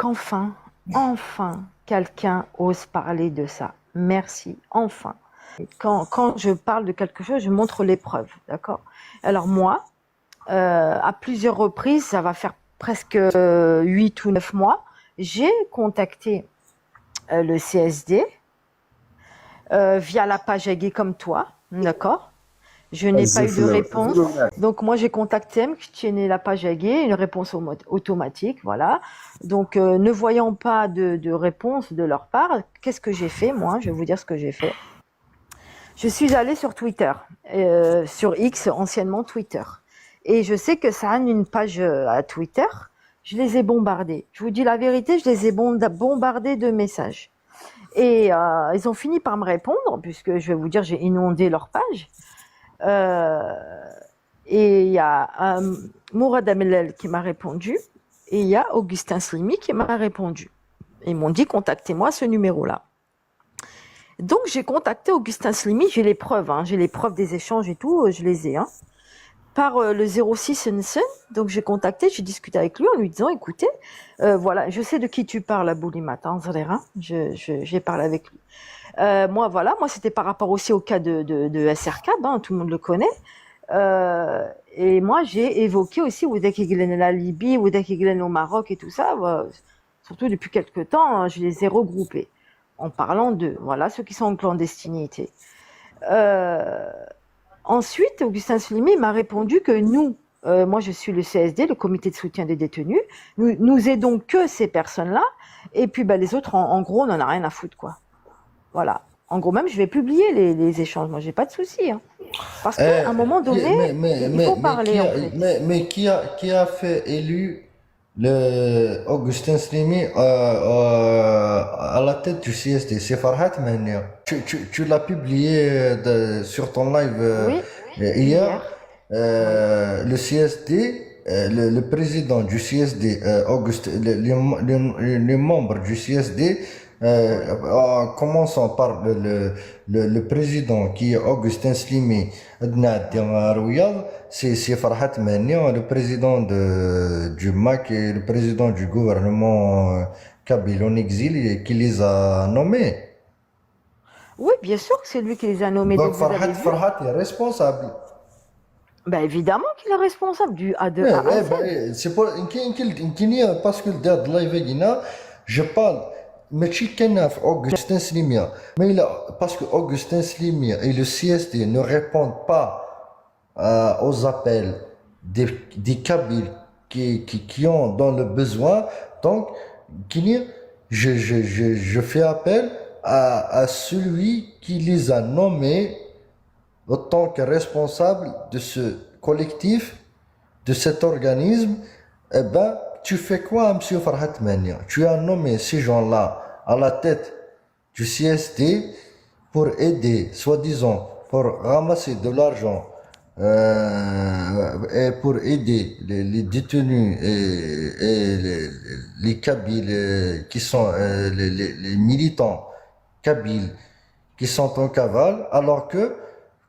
enfin, quelqu'un ose parler de ça. Merci, enfin. Quand je parle de quelque chose, je montre les preuves, d'accord? Alors moi, à plusieurs reprises, ça va faire presque 8 ou 9 mois, j'ai contacté le CSD via la page Aigué comme toi, d'accord? Je n'ai pas eu de réponse. Donc moi j'ai contacté M, qui tienait la page Aigué, une réponse automatique, voilà. Donc ne voyant pas de réponse de leur part, qu'est-ce que j'ai fait moi? Je vais vous dire ce que j'ai fait. Je suis allée sur Twitter, sur X, anciennement Twitter. Et je sais que ça a une page à Twitter. Je les ai bombardés. Je vous dis la vérité, je les ai bombardés de messages. Et ils ont fini par me répondre, puisque je vais vous dire, j'ai inondé leur page. Et il y a Mourad Amelel qui m'a répondu, et il y a Augustin Slimi qui m'a répondu. Ils m'ont dit, contactez-moi ce numéro-là. Donc j'ai contacté Augustin Slimi, j'ai les preuves, j'ai les preuves des échanges et tout, je les ai. Par le 06 NSN, donc j'ai contacté, j'ai discuté avec lui en lui disant, écoutez, voilà, je sais de qui tu parles à Boulimat, j'ai parlé avec lui. Moi c'était par rapport aussi au cas de SRCAB, tout le monde le connaît. Et moi j'ai évoqué aussi Oudek Iglen la Libye, Oudek Iglen au Maroc et tout ça, surtout depuis quelques temps, je les ai regroupés en parlant de ceux qui sont en clandestinité. Ensuite, Augustin Slimi m'a répondu que nous, moi je suis le CSD, le comité de soutien des détenus, nous aidons que ces personnes-là, et puis les autres, en gros, on n'en a rien à foutre, quoi. Voilà. En gros, même, je vais publier les échanges, moi j'ai pas de souci. Parce qu'à un moment donné, il faut parler, en fait. Mais qui a fait élu le Augustin Slimi à la tête du CSD? C'est Farhat Mania. Tu l'as publié sur ton live Oui, hier. hier. Le CSD, le président du CSD, les membres du CSD, en commençant par le président qui est Augustin Slimi, c'est Farhat Mania, le président du MAC et le président du gouvernement kabyle en exil qui les a nommés. Oui, bien sûr que c'est lui qui les a nommés, Donc donc vous avez vu. Farhat est responsable. Évidemment qu'il est responsable du A de Ouais, A à Z. c'est pour parce que le live je parle mais Augustin Slimia mais parce que Augustin Slimia et le CSD ne répondent pas aux appels des Kabyles qui ont dans le besoin, donc je fais appel à celui qui les a nommés en tant que responsable de ce collectif, de cet organisme. Eh ben, tu fais quoi, monsieur Farhat Mania? Tu as nommé ces gens-là à la tête du CSD pour aider, soi-disant, pour ramasser de l'argent et pour aider les détenus et les Kabyles qui sont les militants Kabyles qui sont en cavale, alors que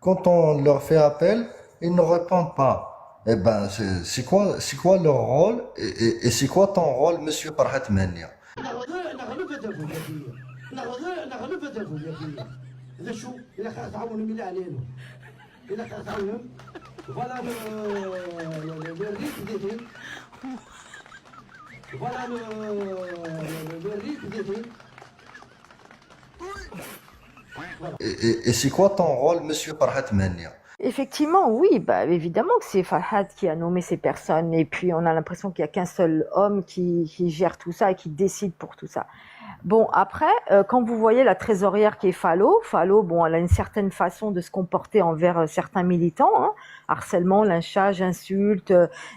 quand on leur fait appel, ils ne répondent pas. Eh ben, c'est quoi leur rôle et c'est quoi ton rôle, monsieur Farhat Mania? Et c'est quoi ton rôle, monsieur Farhat Mania? Effectivement, oui, évidemment que c'est Farhad qui a nommé ces personnes, et puis on a l'impression qu'il n'y a qu'un seul homme qui gère tout ça et qui décide pour tout ça. Bon, après, quand vous voyez la trésorière qui est Fallot, bon, elle a une certaine façon de se comporter envers certains militants, harcèlement, lynchage, insultes,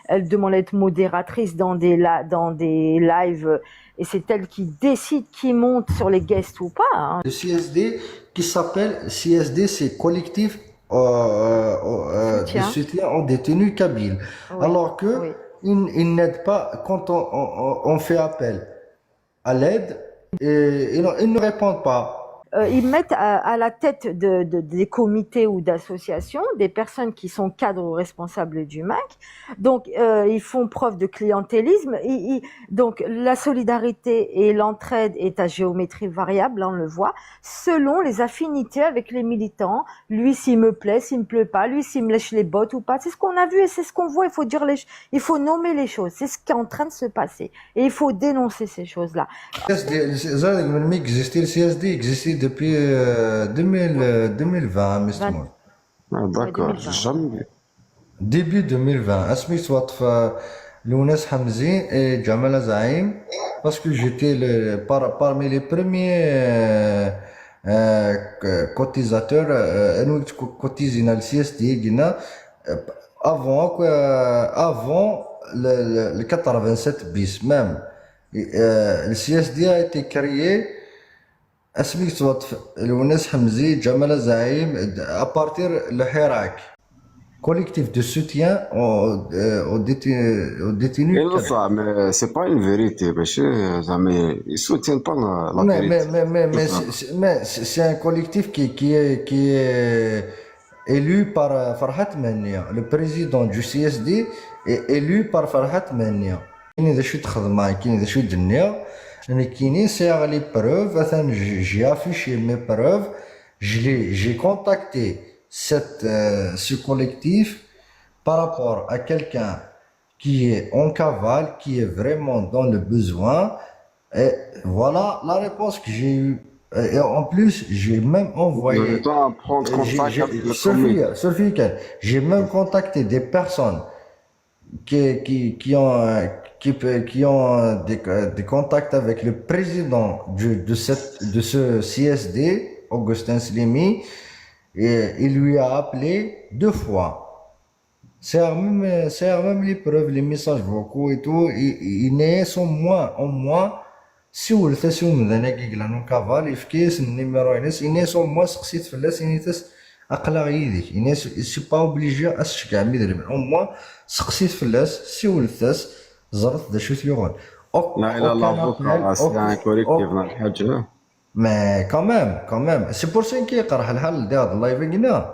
elle demande à être modératrice dans des lives, et c'est elle qui décide qui monte sur les guests ou pas. Le CSD qui s'appelle CSD, c'est collectif de soutien aux détenus kabyles. Oui, Alors que oui. ils n'aident pas quand on fait appel à l'aide et ils ne répondent pas. ils mettent à la tête des comités ou d'associations des personnes qui sont cadres ou responsables du MAC. Donc, ils font preuve de clientélisme. Donc, la solidarité et l'entraide est à géométrie variable, on le voit, selon les affinités avec les militants. Lui, s'il me plaît, s'il me plaît pas. Lui, s'il me lèche les bottes ou pas. C'est ce qu'on a vu et c'est ce qu'on voit. Il faut nommer les choses. C'est ce qui est en train de se passer. Et il faut dénoncer ces choses-là. Le CSD existe depuis 2020, justement. Ah, d'accord, j'ai 2020. jamais vu. Début 2020, Asmi Swatf, Lounes Hamzi et Jamal Zaïm, parce que j'étais parmi les premiers cotisateurs, nous cotisons le CSD, avant le 87 bis même. Le CSD a été créé, Asmi Swatf, Lounes Hamzi, Jamal Zaïm, à partir de Hirak. Collectif de soutien aux détenus. Et ça, mais c'est pas une vérité, monsieur. Mais ils soutiennent pas la vérité. Mais c'est un collectif qui est élu par Farhat Mania. Le président du CSD est élu par Farhat Mania. C'est les preuves. J'ai affiché mes preuves. J'ai contacté ce collectif par rapport à quelqu'un qui est en cavale, qui est vraiment dans le besoin. Et voilà la réponse que j'ai eue. Et en plus, j'ai même envoyé. Le temps à prendre contact avec le comité. Sophie, j'ai même contacté des personnes qui ont des contacts avec le président de ce CSD, Augustin Slimi. Et il lui a appelé 2 fois. C'est même les preuves, les messages vocaux et tout. Il est au moins, si vous le faites, si vous me donnez un cavale, il numéro, il est au moins, si vous le faites, il n'est pas obligé à se faire. Au moins, si vous le faites, زرت ده شو يقول. لا إله إلا الله، c'est un collectif dans le Hajj. Mais quand même, c'est pour ça qu'il y a un live.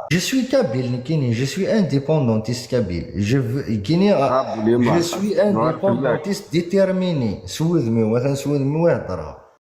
Je suis kabyle, je suis indépendantiste kabyle. Je suis indépendantiste déterminé.